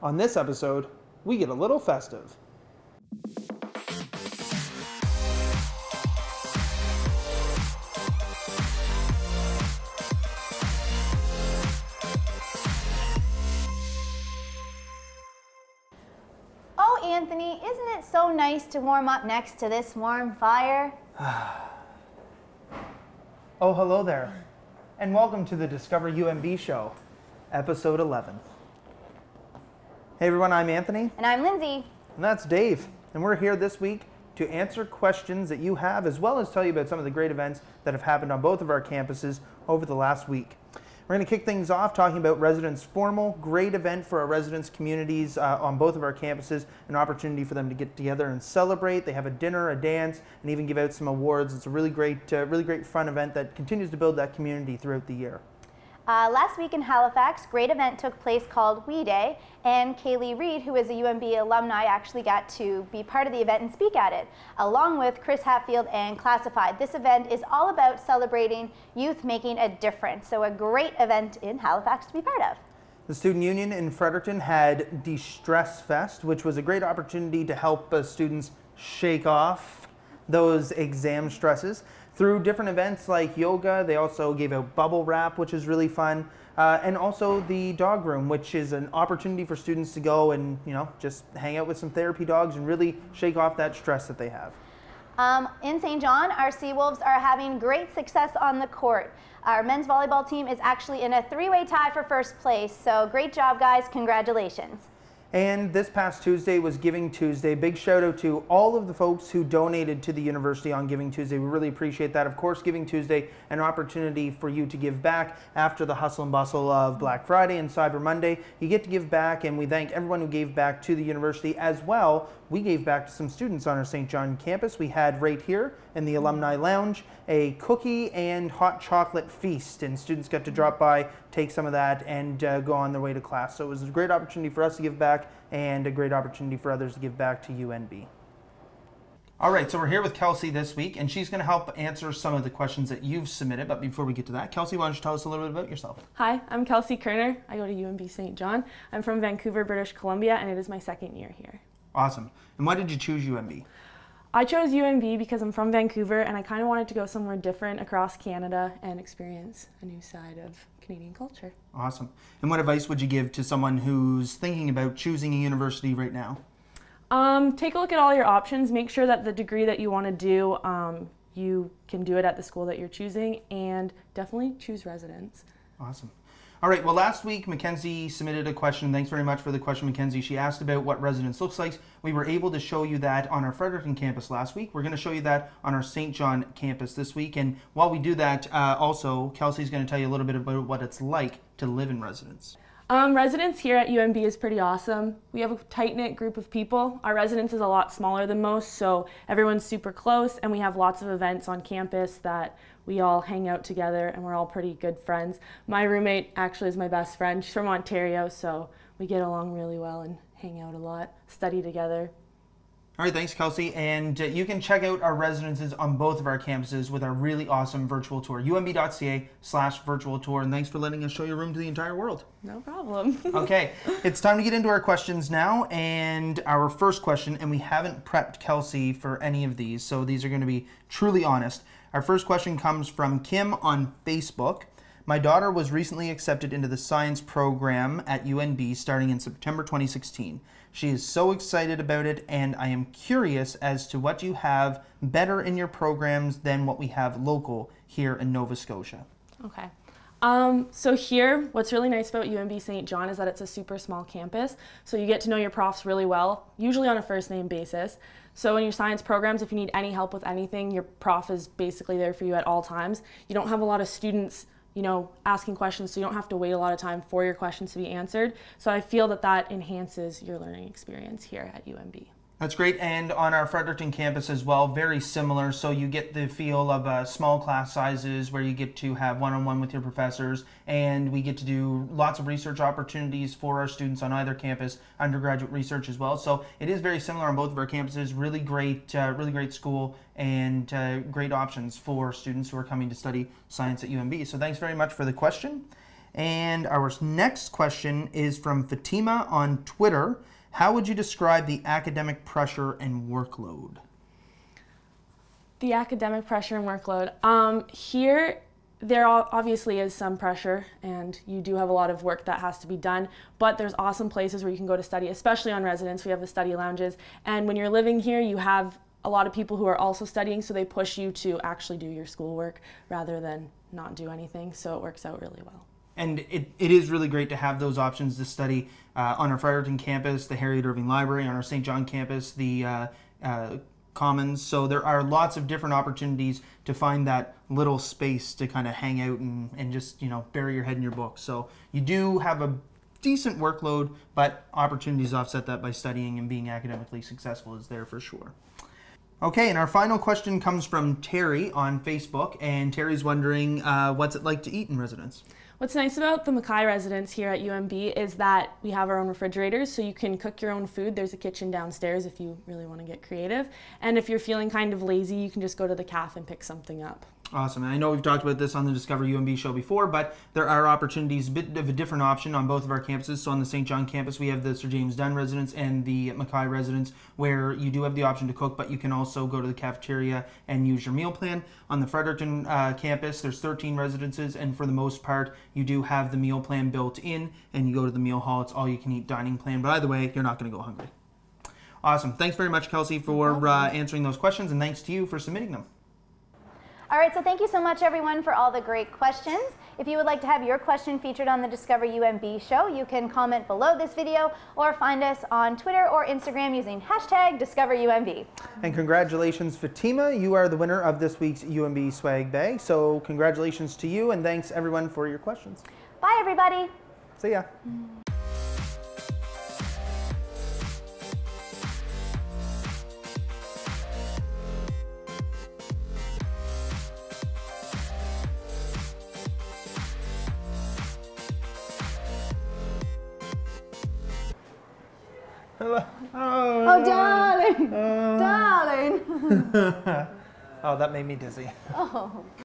On this episode, we get a little festive. Oh, Anthony, isn't it so nice to warm up next to this warm fire? Oh, hello there, and welcome to the Discover UMB Show, episode 11. Hey everyone, I'm Anthony. And I'm Lindsay. And that's Dave. And we're here this week to answer questions that you have, as well as tell you about some of the great events that have happened on both of our campuses over the last week. We're going to kick things off talking about Residents Formal, great event for our residents communities on both of our campuses, an opportunity for them to get together and celebrate. They have a dinner, a dance, and even give out some awards. It's a really great fun event that continues to build that community throughout the year. Last week in Halifax, great event took place called We Day, and Kaylee Reed, who is a UMB alumni, actually got to be part of the event and speak at it, along with Chris Hatfield and Classified. This event is all about celebrating youth making a difference, so a great event in Halifax to be part of. The Student Union in Fredericton had De-Stress Fest, which was a great opportunity to help students shake off those exam stresses. Through different events like yoga, they also gave out bubble wrap, which is really fun, and also the dog room, which is an opportunity for students to go and just hang out with some therapy dogs and really shake off that stress that they have. In St. John, our Seawolves are having great success on the court. Our men's volleyball team is actually in a three-way tie for first place, so great job, guys. Congratulations. And this past Tuesday was Giving Tuesday. Big shout out to all of the folks who donated to the university on Giving Tuesday. We really appreciate that. Of course, Giving Tuesday, an opportunity for you to give back after the hustle and bustle of Black Friday and Cyber Monday. You get to give back, and we thank everyone who gave back to the university as well. We gave back to some students on our St. John campus. We had right here in the Alumni Lounge a cookie and hot chocolate feast, and students got to drop by, take some of that, and go on their way to class. So it was a great opportunity for us to give back and a great opportunity for others to give back to UNB. All right, so we're here with Kelsey this week, and she's going to help answer some of the questions that you've submitted. But before we get to that, Kelsey, why don't you tell us a little bit about yourself? Hi, I'm Kelsey Kerner. I go to UNB St. John. I'm from Vancouver, British Columbia, and it is my second year here. Awesome. And why did you choose UNB? I chose UNB because I'm from Vancouver, and I kind of wanted to go somewhere different across Canada and experience a new side of Canadian culture. Awesome. And what advice would you give to someone who's thinking about choosing a university right now? Take a look at all your options. Make sure that the degree that you want to do, you can do it at the school that you're choosing, and definitely choose residence. Awesome. All right, well, last week, Mackenzie submitted a question. Thanks very much for the question, Mackenzie. She asked about what residence looks like. We were able to show you that on our Fredericton campus last week. We're going to show you that on our St. John campus this week. And while we do that, also, Kelsey's going to tell you a little bit about what it's like to live in residence. Residence here at UNB is pretty awesome. We have a tight-knit group of people. Our residence is a lot smaller than most, so everyone's super close, and we have lots of events on campus that we all hang out together, and we're all pretty good friends. My roommate actually is my best friend. She's from Ontario, so we get along really well and hang out a lot, study together. All right, thanks, Kelsey. And you can check out our residences on both of our campuses with our really awesome virtual tour, umb.ca/virtual tour. And thanks for letting us show your room to the entire world. No problem. Okay, it's time to get into our questions now. And our first question, and we haven't prepped Kelsey for any of these, so these are going to be truly honest. Our first question comes from Kim on Facebook. My daughter was recently accepted into the science program at UNB starting in September 2016. She is so excited about it, and I am curious as to what you have better in your programs than what we have local here in Nova Scotia. Okay. So here, what's really nice about UNB St. John is that it's a super small campus, so you get to know your profs really well, usually on a first name basis. So in your science programs, if you need any help with anything, your prof is basically there for you at all times. You don't have a lot of students asking questions, so you don't have to wait a lot of time for your questions to be answered. So I feel that that enhances your learning experience here at UNB. That's great, and on our Fredericton campus as well, very similar. So you get the feel of small class sizes where you get to have one-on-one with your professors, and we get to do lots of research opportunities for our students on either campus, undergraduate research as well. So it is very similar on both of our campuses. Really great school, and great options for students who are coming to study science at UNB. So thanks very much for the question. And our next question is from Fatima on Twitter. How would you describe the academic pressure and workload? The academic pressure and workload. Here, there obviously is some pressure, and you do have a lot of work that has to be done, but there's awesome places where you can go to study, especially on residence. We have the study lounges, and when you're living here, you have a lot of people who are also studying, so they push you to actually do your schoolwork rather than not do anything, so it works out really well. And it is really great to have those options to study on our Fredericton campus, the Harriet Irving Library, on our St. John campus, the Commons. So there are lots of different opportunities to find that little space to kind of hang out and just, you know, bury your head in your books. So you do have a decent workload, but opportunities offset that by studying, and being academically successful is there for sure. Okay, and our final question comes from Terry on Facebook, and Terry's wondering what's it like to eat in residence? What's nice about the Mackay residence here at UMB is that we have our own refrigerators, so you can cook your own food. There's a kitchen downstairs if you really want to get creative. And if you're feeling kind of lazy, you can just go to the cafe and pick something up. Awesome. And I know we've talked about this on the Discover UMB show before, but there are opportunities, a bit of a different option on both of our campuses. So on the St. John campus, we have the Sir James Dunn residence and the Mackay residence, where you do have the option to cook, but you can also go to the cafeteria and use your meal plan. On the Fredericton campus, there's 13 residences, and for the most part, you do have the meal plan built in, and you go to the meal hall. It's all you can eat dining plan. But either way, you're not going to go hungry. Awesome. Thanks very much, Kelsey, for answering those questions, and thanks to you for submitting them. All right, so thank you so much, everyone, for all the great questions. If you would like to have your question featured on the Discover UMB show, you can comment below this video or find us on Twitter or Instagram using hashtag DiscoverUMB. And congratulations, Fatima. You are the winner of this week's UMB swag bag. So congratulations to you, and thanks, everyone, for your questions. Bye, everybody. See ya. Hello. Oh, darling. Darling. Oh, that made me dizzy. Oh.